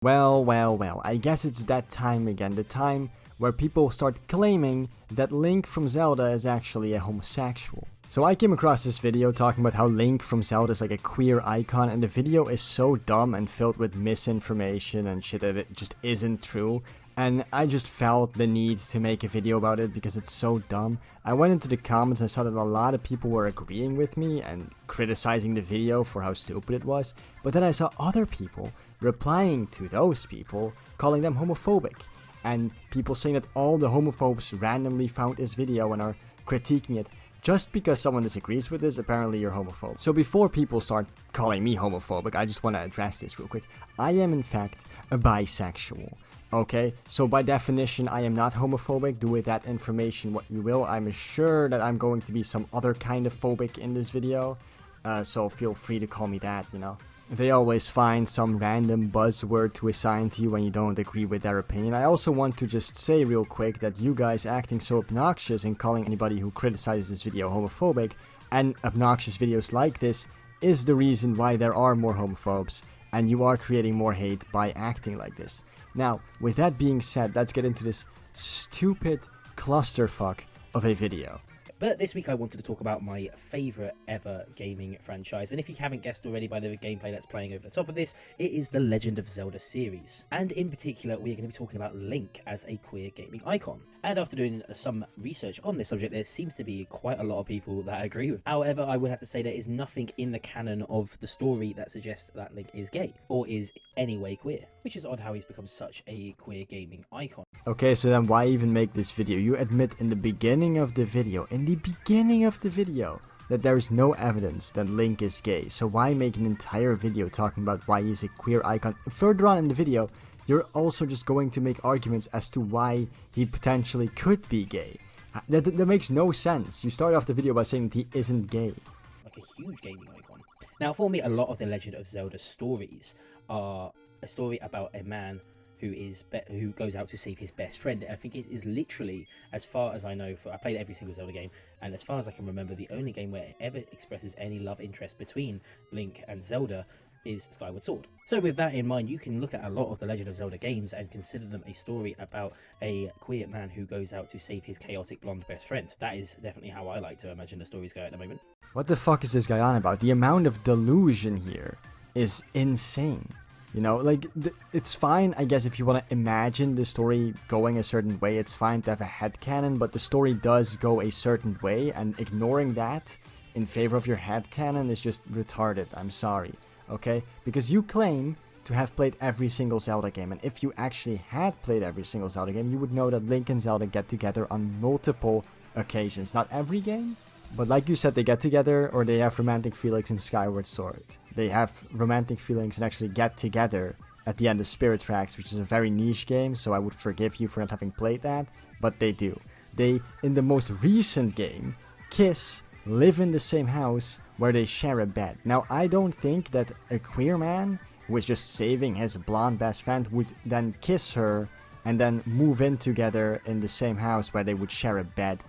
Well, I guess it's that time again, the time where people start claiming that Link from Zelda is actually a homosexual. So I came across this video talking about how Link from Zelda is like a queer icon, and the video is so dumb and filled with misinformation and shit that it just isn't true. And I just felt the need to make a video about it because it's so dumb. I went into the comments and saw that a lot of people were agreeing with me and criticizing the video for how stupid it was. But then I saw other people replying to those people, calling them homophobic. And people saying that all the homophobes randomly found this video and are critiquing it. Just because someone disagrees with this, apparently you're homophobic. So before people start calling me homophobic, I just want to address this real quick. I am in fact a bisexual. Okay, so by definition, I am not homophobic. Do with that information what you will. I'm sure that I'm going to be some other kind of phobic in this video. So feel free to call me that, you know. They always find some random buzzword to assign to you when you don't agree with their opinion. I also want to just say real quick that you guys acting so obnoxious and calling anybody who criticizes this video homophobic and obnoxious videos like this is the reason why there are more homophobes and you are creating more hate by acting like this. Now, with that being said, let's get into this stupid clusterfuck of a video. But this week I wanted to talk about my favourite ever gaming franchise, and if you haven't guessed already by the gameplay that's playing over the top of this, it is the Legend of Zelda series. And in particular, we're going to be talking about Link as a queer gaming icon. And after doing some research on this subject, there seems to be quite a lot of people that agree with. However, I would have to say there is nothing in the canon of the story that suggests that Link is gay, or is anyway queer, which is odd how he's become such a queer gaming icon. Okay, so then why even make this video? You admit in the beginning of the video, that there is no evidence that Link is gay. So why make an entire video talking about why he's a queer icon? Further on in the video, you're also just going to make arguments as to why he potentially could be gay. That makes no sense. You start off the video by saying that he isn't gay. Like a huge gaming icon. Now, for me, a lot of the Legend of Zelda stories are a story about a man who goes out to save his best friend. I think it is literally, as far as I know, I played every single Zelda game, and as far as I can remember, the only game where it ever expresses any love interest between Link and Zelda is Skyward Sword. So with that in mind, you can look at a lot of the Legend of Zelda games and consider them a story about a queer man who goes out to save his chaotic blonde best friend. That is definitely how I like to imagine the stories go at the moment. What the fuck is this guy on about? The amount of delusion here is insane. You know, like, it's fine, I guess, if you want to imagine the story going a certain way, it's fine to have a headcanon, but the story does go a certain way, and ignoring that in favor of your headcanon is just retarded, I'm sorry, okay? Because you claim to have played every single Zelda game, and if you actually had played every single Zelda game, you would know that Link and Zelda get together on multiple occasions. Not every game, but like you said, they get together, or they have romantic feelings in Skyward Sword. They have romantic feelings and actually get together at the end of Spirit Tracks, which is a very niche game, so I would forgive you for not having played that, but they do. They, in the most recent game, kiss, live in the same house, where they share a bed. Now, I don't think that a queer man who is just saving his blonde best friend would then kiss her and then move in together in the same house where they would share a bed.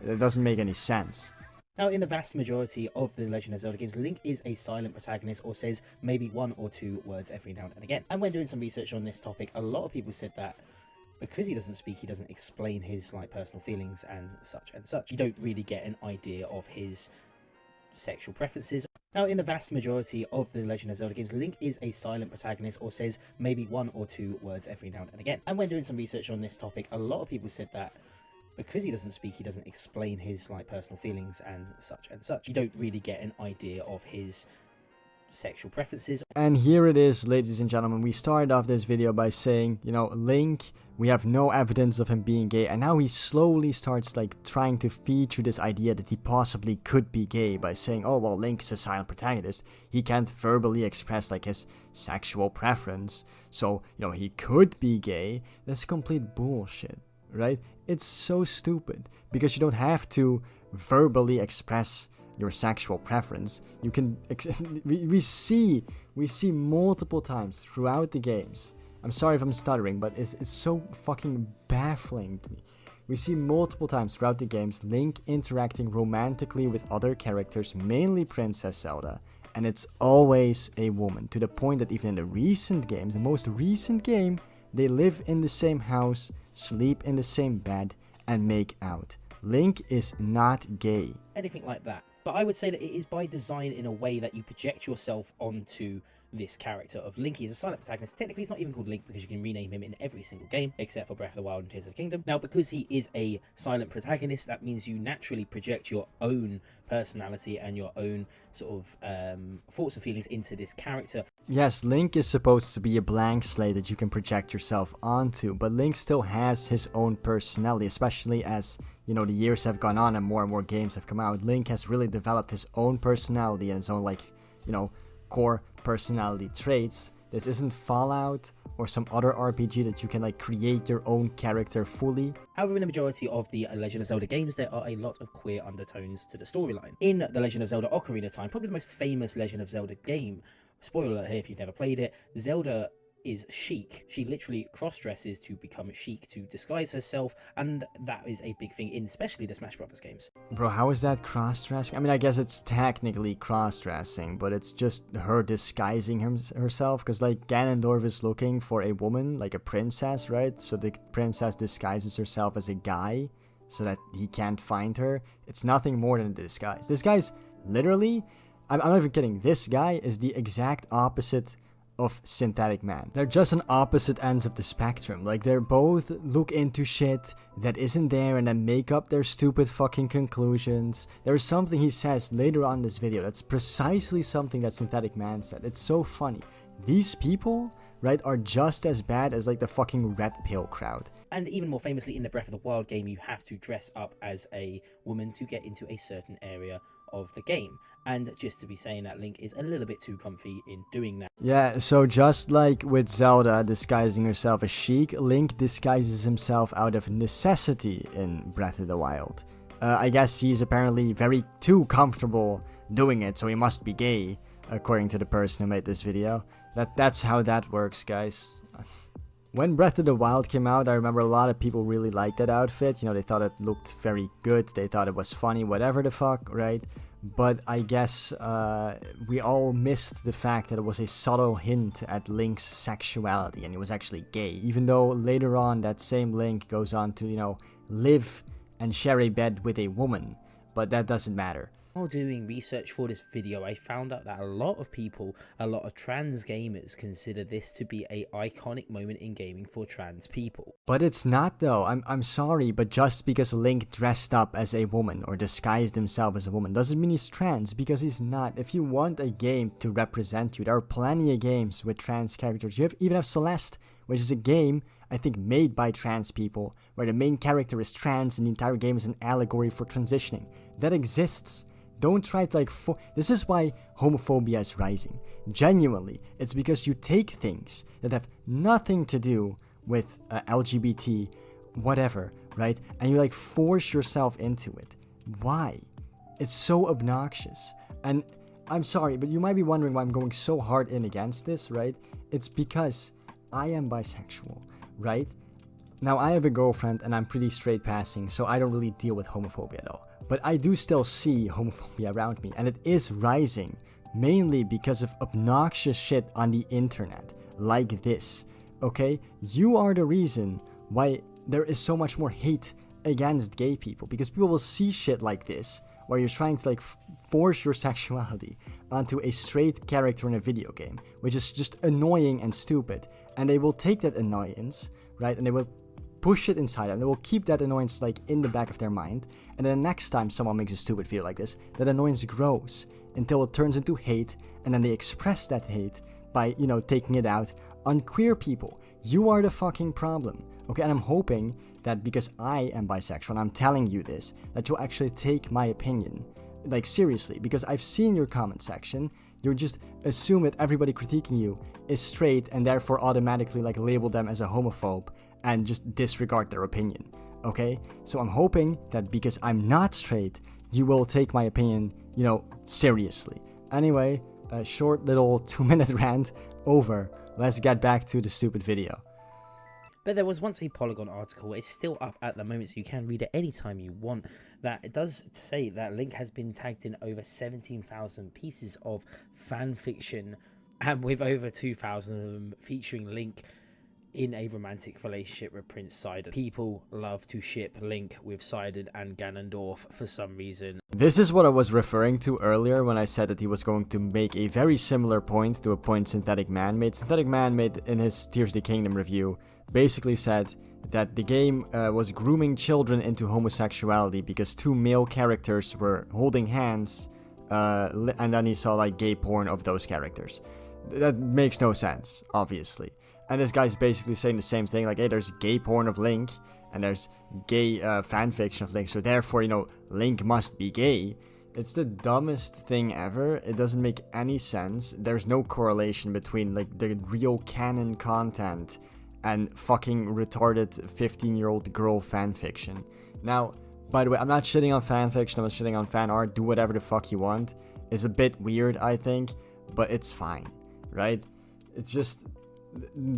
It doesn't make any sense. Now, in the vast majority of the Legend of Zelda games, Link is a silent protagonist or says maybe one or two words every now and again. And when doing some research on this topic, a lot of people said that because he doesn't speak, he doesn't explain his personal feelings and such. You don't really get an idea of his sexual preferences. Now, in the vast majority of the Legend of Zelda games, Link is a silent protagonist or says maybe one or two words every now and again. And when doing some research on this topic, a lot of people said that because he doesn't speak, he doesn't explain his personal feelings and such. You don't really get an idea of his sexual preferences. And here it is, ladies and gentlemen. We started off this video by saying, you know, Link, we have no evidence of him being gay, and now he slowly starts trying to feed through this idea that he possibly could be gay by saying, oh well, Link is a silent protagonist, he can't verbally express his sexual preference, so you know he could be gay. That's complete bullshit, right? It's so stupid, because you don't have to verbally express your sexual preference. You can we see multiple times throughout the games. I'm sorry if I'm stuttering, but it's so fucking baffling to me. We see multiple times throughout the games Link interacting romantically with other characters, mainly Princess Zelda, and it's always a woman, to the point that even in the recent games, the most recent game, they live in the same house, sleep in the same bed, and make out. Link is not gay. Anything like that. But I would say that it is by design in a way that you project yourself onto this character of Link. He is a silent protagonist. Technically, he's not even called Link because you can rename him in every single game except for Breath of the Wild and Tears of the Kingdom. Now, because he is a silent protagonist, that means you naturally project your own personality and your own sort of thoughts and feelings into this character. Yes, Link is supposed to be a blank slate that you can project yourself onto, but Link still has his own personality, especially as, you know, the years have gone on and more games have come out. Link has really developed his own personality and his own, like, you know, core personality traits. This isn't Fallout or some other RPG that you can like create your own character fully. However, in the majority of the Legend of Zelda games, there are a lot of queer undertones to the storyline. In the Legend of Zelda Ocarina of Time, probably the most famous Legend of Zelda game, spoiler alert here if you've never played it, Zelda is chic. She literally cross-dresses to become chic, to disguise herself, and that is a big thing in especially the Smash Brothers games. Bro, how is that cross-dressing? I mean, I guess it's technically cross-dressing, but it's just her disguising herself, because like Ganondorf is looking for a woman, like a princess, right? So the princess disguises herself as a guy so that he can't find her. It's nothing more than a disguise. This guy's literally, I'm not even kidding, this guy is the exact opposite of Synthetic Man. They're just on opposite ends of the spectrum. Like, they're both look into shit that isn't there and then make up their stupid fucking conclusions. There's something he says later on in this video that's precisely something that Synthetic Man said. It's so funny. These people, right, are just as bad as like the fucking Red Pill crowd. And even more famously, in the Breath of the Wild game, you have to dress up as a woman to get into a certain area of the game. And just to be saying that Link is a little bit too comfy in doing that. Yeah, so just like with Zelda disguising herself as Sheik, Link disguises himself out of necessity in Breath of the Wild. I guess he's apparently very too comfortable doing it, so he must be gay, according to the person who made this video. That's how that works, guys. When Breath of the Wild came out, I remember a lot of people really liked that outfit. You know, they thought it looked very good, they thought it was funny, whatever the fuck, right? But I guess we all missed the fact that it was a subtle hint at Link's sexuality and he was actually gay. Even though later on that same Link goes on to, you know, live and share a bed with a woman. But that doesn't matter. While doing research for this video, I found out that a lot of people, a lot of trans gamers, consider this to be an iconic moment in gaming for trans people. But it's not though. I'm sorry, but just because Link dressed up as a woman or disguised himself as a woman doesn't mean he's trans, because he's not. If you want a game to represent you, there are plenty of games with trans characters. You even have Celeste, which is a game, I think, made by trans people, where the main character is trans and the entire game is an allegory for transitioning. That exists. Don't try to this is why homophobia is rising. Genuinely, it's because you take things that have nothing to do with LGBT, whatever, right? And you like force yourself into it. Why? It's so obnoxious. And I'm sorry, but you might be wondering why I'm going so hard in against this, right? It's because I am bisexual, right? Now, I have a girlfriend and I'm pretty straight passing, so I don't really deal with homophobia though. But I do still see homophobia around me, and it is rising, mainly because of obnoxious shit on the internet, like this, okay? You are the reason why there is so much more hate against gay people, because people will see shit like this, where you're trying to force your sexuality onto a straight character in a video game, which is just annoying and stupid, and they will take that annoyance, right, and they will push it inside them. They will keep that annoyance in the back of their mind, and then the next time someone makes a stupid video like this, that annoyance grows until it turns into hate, and then they express that hate by, you know, taking it out on queer people. You are the fucking problem, okay? And I'm hoping that because I am bisexual and I'm telling you this, that you'll actually take my opinion seriously, because I've seen your comment section. You just assume that everybody critiquing you is straight and therefore automatically label them as a homophobe and just disregard their opinion, okay? So I'm hoping that because I'm not straight, you will take my opinion, you know, seriously. Anyway, a short little 2-minute rant over. Let's get back to the stupid video. But there was once a Polygon article, it's still up at the moment, so you can read it anytime you want, that it does say that Link has been tagged in over 17,000 pieces of fan fiction, and with over 2,000 of them featuring Link in a romantic relationship with Prince Sidon. People love to ship Link with Sidon and Ganondorf for some reason. This is what I was referring to earlier when I said that he was going to make a very similar point to a point Synthetic Man made. Synthetic Man made in his Tears of the Kingdom review basically said that the game was grooming children into homosexuality because two male characters were holding hands, and then he saw like gay porn of those characters. That makes no sense, obviously. And this guy's basically saying the same thing, like, hey, there's gay porn of Link, and there's gay fanfiction of Link, so therefore, you know, Link must be gay. It's the dumbest thing ever. It doesn't make any sense. There's no correlation between, like, the real canon content and fucking retarded 15-year-old girl fanfiction. Now, by the way, I'm not shitting on fanfiction, I'm not shitting on fan art, do whatever the fuck you want. It's a bit weird, I think, but it's fine, right? It's just,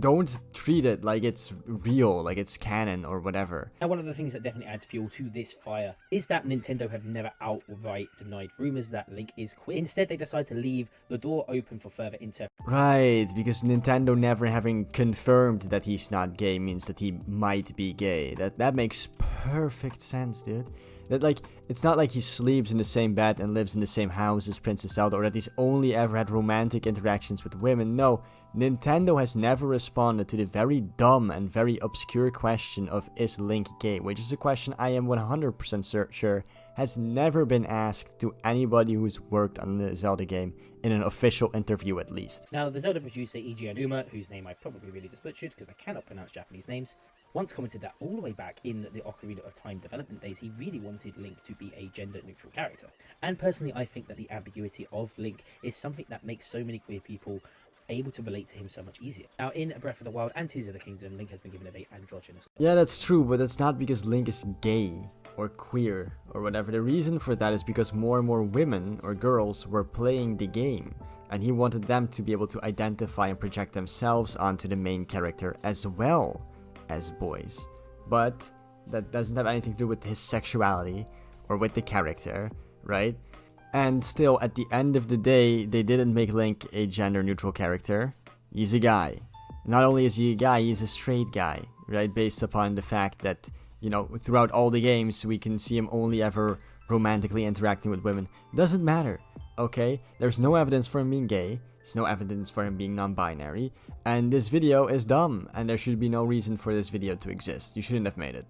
don't treat it like it's real, like it's canon or whatever. Now, one of the things that definitely adds fuel to this fire is that Nintendo have never outright denied rumors that Link is queer. Instead, they decide to leave the door open for further interpretation. Right, because Nintendo never having confirmed that he's not gay means that he might be gay. That makes perfect sense, dude. That, like, it's not like he sleeps in the same bed and lives in the same house as Princess Zelda, or that he's only ever had romantic interactions with women. No, Nintendo has never responded to the very dumb and very obscure question of is Link gay, which is a question I am 100% sure has never been asked to anybody who's worked on the Zelda game in an official interview at least. Now, the Zelda producer Eiji Aonuma, whose name I probably really just butchered because I cannot pronounce Japanese names, once commented that all the way back in the Ocarina of Time development days, he really wanted Link to be a gender-neutral character. And personally, I think that the ambiguity of Link is something that makes so many queer people able to relate to him so much easier. Now, in Breath of the Wild and Tears of the Kingdom, Link has been given a very androgynous. Yeah, that's true, but that's not because Link is gay or queer or whatever. The reason for that is because more and more women or girls were playing the game, and he wanted them to be able to identify and project themselves onto the main character as well as boys. But that doesn't have anything to do with his sexuality or with the character, right? And still, at the end of the day, they didn't make Link a gender-neutral character. He's a guy. Not only is he a guy, he's a straight guy, right? Based upon the fact that, you know, throughout all the games, we can see him only ever romantically interacting with women. Doesn't matter, okay? There's no evidence for him being gay. There's no evidence for him being non-binary. And this video is dumb, and there should be no reason for this video to exist. You shouldn't have made it.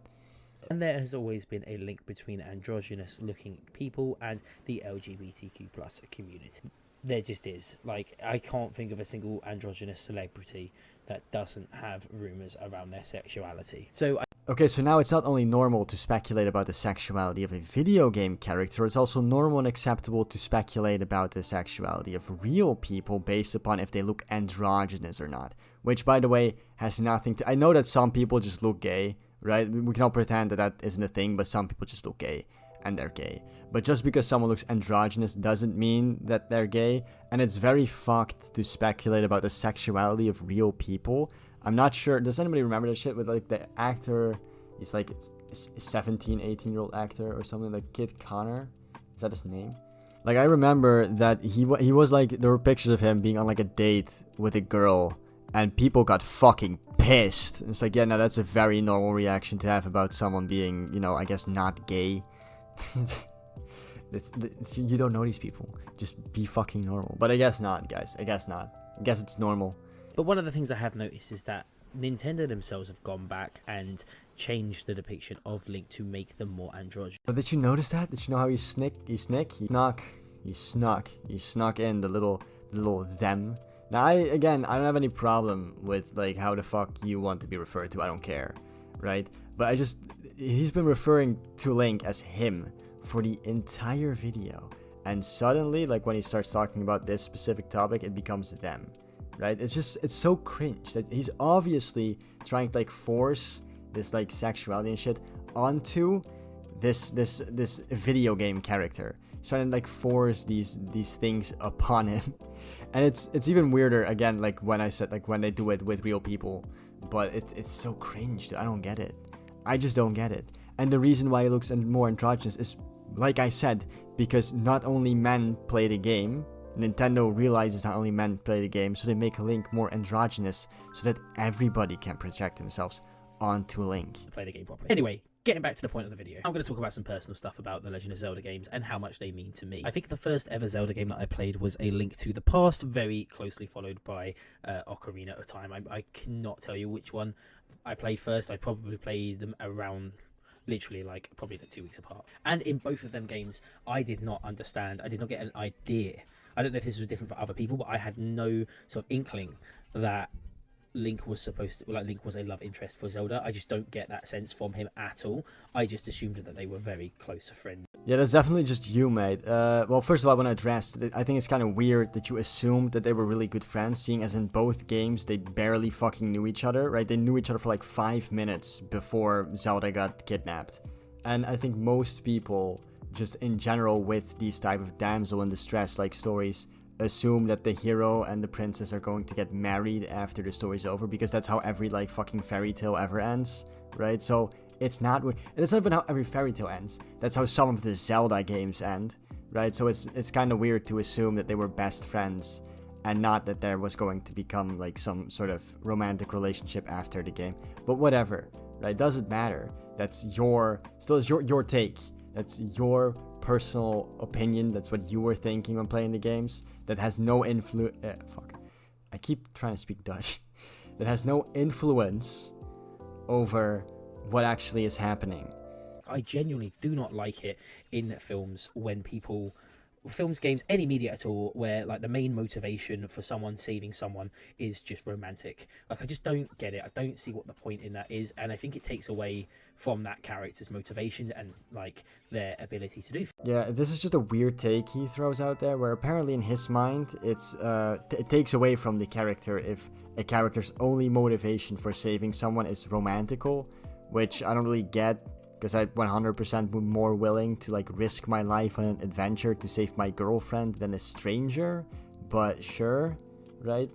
And there has always been a link between androgynous looking people and the LGBTQ plus community. There just is. Like, I can't think of a single androgynous celebrity that doesn't have rumors around their sexuality. Okay, so now it's not only normal to speculate about the sexuality of a video game character, it's also normal and acceptable to speculate about the sexuality of real people based upon if they look androgynous or not. Which, by the way, has nothing to... I know that some people just look gay, right? We can all pretend that that isn't a thing, but some people just look gay, and they're gay. But just because someone looks androgynous doesn't mean that they're gay, and it's very fucked to speculate about the sexuality of real people. I'm not sure, does anybody remember that shit with, like, the actor, he's like a 17, 18-year-old actor or something, like Kid Connor? Is that his name? Like, I remember that he was like, there were pictures of him being on, like, a date with a girl, and people got fucking pissed. It's like, yeah, no, that's a very normal reaction to have about someone being, you know, I guess not gay. You don't know these people. Just be fucking normal. But I guess not, guys. I guess not. I guess it's normal. But one of the things I have noticed is that Nintendo themselves have gone back and changed the depiction of Link to make them more androgynous. But did you notice that? Did you know how he snuck in the little them? Now, I don't have any problem with, like, how the fuck you want to be referred to. I don't care, right? But he's been referring to Link as him for the entire video. And suddenly, like, when he starts talking about this specific topic, it becomes them, right? It's so cringe that he's obviously trying to, like, force this, like, sexuality and shit onto this video game character. He's trying to, like, force these things upon him. And it's even weirder, again, like when I said, like, when they do it with real people, but it's so cringe, dude. I don't get it. I just don't get it. And the reason why it looks more androgynous is, like I said, because not only men play the game, Nintendo realizes not only men play the game, so they make Link more androgynous so that everybody can project themselves onto Link. Play the game properly. Anyway, getting back to the point of the video, I'm going to talk about some personal stuff about the Legend of Zelda games and how much they mean to me. I think the first ever Zelda game that I played was A Link to the Past, very closely followed by Ocarina of Time. I cannot tell you which one I played first. I probably played them around literally like probably 2 weeks apart. And in both of them games, I did not understand. I did not get an idea. I don't know if this was different for other people, but I had no sort of inkling that Link was Link was a love interest for Zelda. I just don't get that sense from him at all. I just assumed that they were very close friends. Yeah, that's definitely just you, mate. Well, first of all, I want to address that I think it's kind of weird that you assumed that they were really good friends, seeing as in both games they barely fucking knew each other, right? They knew each other for like 5 minutes before Zelda got kidnapped. And I think most people, just in general with these type of damsel in distress like stories, assume that the hero and the princess are going to get married after the story's over, because that's how every like fucking fairy tale ever ends, right? So it's not, and it's not even how every fairy tale ends. That's how some of the Zelda games end, right? So it's kind of weird to assume that they were best friends and not that there was going to become like some sort of romantic relationship after the game. But whatever, right? Doesn't matter. That's your take. That's your personal opinion. That's what you were thinking when playing the games. That has no I keep trying to speak Dutch. That has no influence over what actually is happening. I genuinely do not like it in films when films, games, any media at all, where like the main motivation for someone saving someone is just romantic. Like, I just don't get it. I don't see what the point in that is, and I think it takes away from that character's motivation and like their ability to do. Yeah, this is just a weird take he throws out there, where apparently in his mind it takes away from the character if a character's only motivation for saving someone is romantical, which I don't really get. Because I 100% would more willing to like risk my life on an adventure to save my girlfriend than a stranger, but sure, right?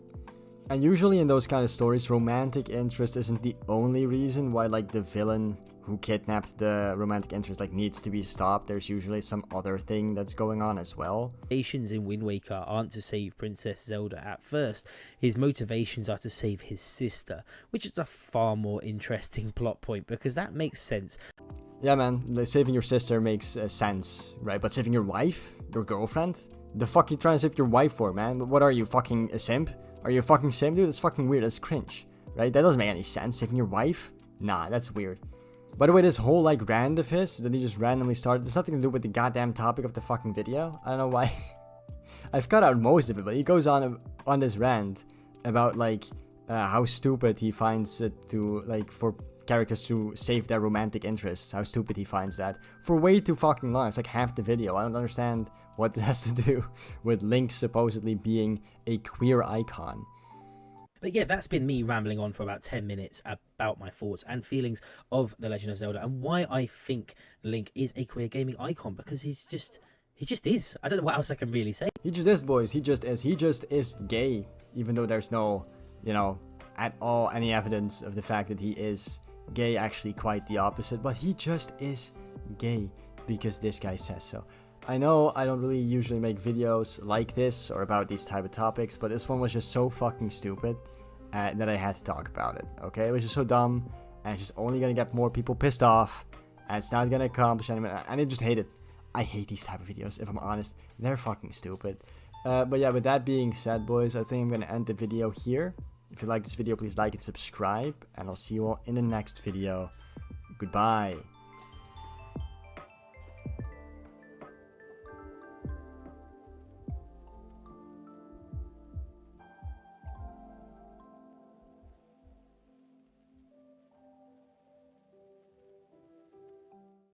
And usually in those kind of stories, romantic interest isn't the only reason why like the villain who kidnapped the romantic interest like needs to be stopped. There's usually some other thing that's going on as well. Motivations in Wind Waker aren't to save Princess Zelda at first. His motivations are to save his sister, which is a far more interesting plot point because that makes sense. Yeah, man, like, saving your sister makes sense, right? But saving your wife, your girlfriend, the fuck you trying to save your wife for, man? What are you, fucking a simp? Are you a fucking simp, dude? That's fucking weird. That's cringe, right? That doesn't make any sense. Saving your wife? Nah, that's weird. By the way, this whole like rant of his that he just randomly started, there's nothing to do with the goddamn topic of the fucking video. I don't know why. I've cut out most of it, but he goes on this rant about like how stupid he finds it to like for characters to save their romantic interests. How stupid he finds that for way too fucking long. It's like half the video. I don't understand what this has to do with Link supposedly being a queer icon. But yeah, that's been me rambling on for about 10 minutes about my thoughts and feelings of The Legend of Zelda and why I think Link is a queer gaming icon, because he just is. I don't know what else I can really say. He just is, boys. He just is. He just is gay, even though there's no, at all any evidence of the fact that he is gay. Actually, quite the opposite. But he just is gay because this guy says so. I know I don't really usually make videos like this or about these type of topics, but this one was just so fucking stupid that I had to talk about it, okay? It was just so dumb, and it's just only gonna get more people pissed off, and it's not gonna accomplish anything, and I just hate it. I hate these type of videos, if I'm honest. They're fucking stupid. But yeah, with that being said, boys, I think I'm gonna end the video here. If you like this video, please like and subscribe, and I'll see you all in the next video. Goodbye.